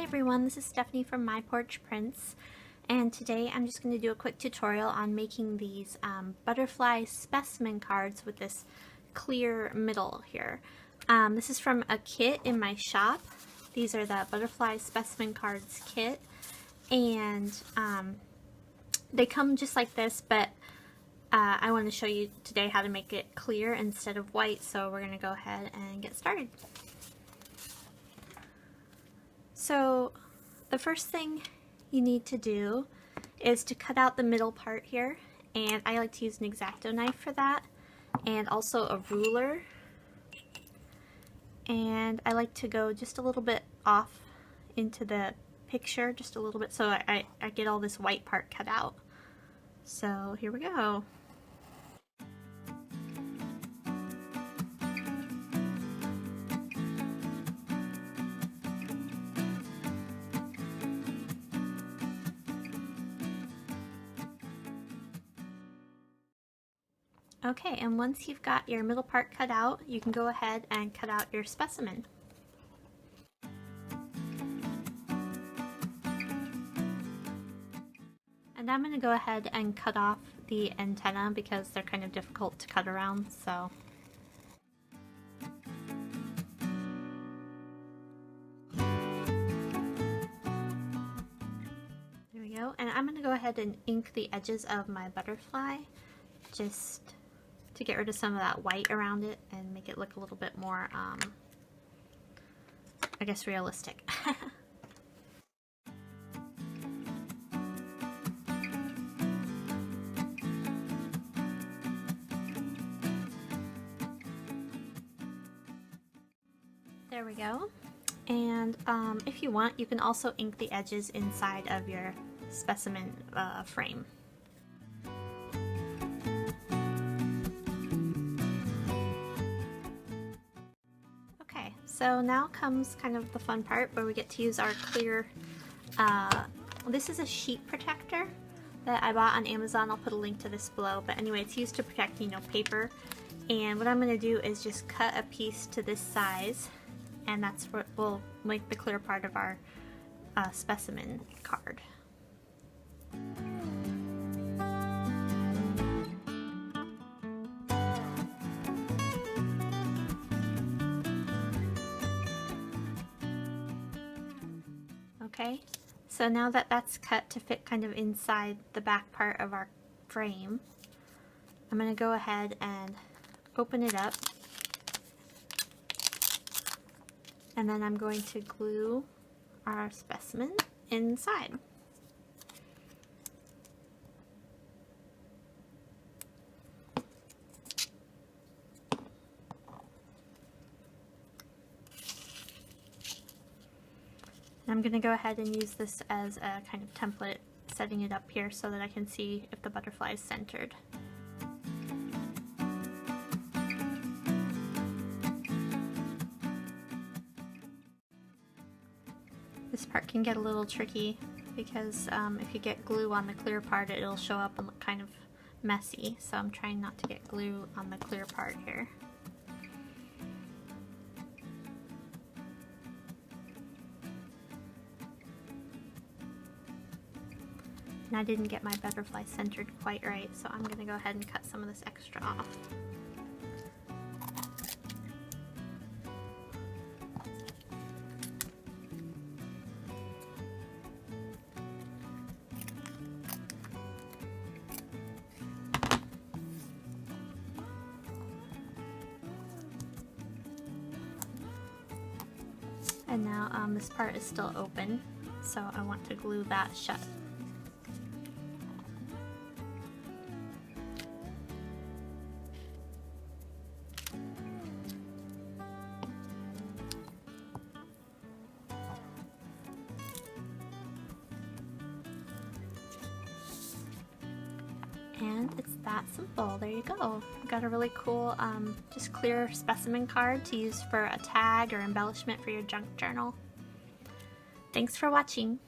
everyone, this is Stephanie from My Porch Prints, and today I'm just going to do a quick tutorial on making these butterfly specimen cards with this clear middle here. This is from a kit in my shop. These are the butterfly specimen cards kit, and they come just like this, but I want to show you today how to make it clear instead of white, so we're going to go ahead and get started. So the first thing you need to do is to cut out the middle part here, and I like to use an X-Acto knife for that, and also a ruler, and I like to go just a little bit off into the picture, just a little bit, so I get all this white part cut out. So here we go. Okay, and once you've got your middle part cut out, you can go ahead and cut out your specimen. And I'm going to go ahead and cut off the antenna because they're kind of difficult to cut around, so. There we go, and I'm going to go ahead and ink the edges of my butterfly just to get rid of some of that white around it and make it look a little bit more, I guess, realistic. There we go. And if you want, you can also ink the edges inside of your specimen frame. So now comes kind of the fun part where we get to use our clear, this is a sheet protector that I bought on Amazon. I'll put a link to this below, but anyway, it's used to protect, you know, paper. And what I'm going to do is just cut a piece to this size, and that's what will make the clear part of our specimen card. Okay, so now that that's cut to fit kind of inside the back part of our frame, I'm going to go ahead and open it up, and then I'm going to glue our specimen inside. I'm going to go ahead and use this as a kind of template, setting it up here so that I can see if the butterfly is centered. This part can get a little tricky because if you get glue on the clear part, it'll show up and look kind of messy, so I'm trying not to get glue on the clear part here. And I didn't get my butterfly centered quite right, so I'm going to go ahead and cut some of this extra off. And now this part is still open, so I want to glue that shut. And it's that simple. There you go. We've got a really cool, just clear specimen card to use for a tag or embellishment for your junk journal. Thanks for watching.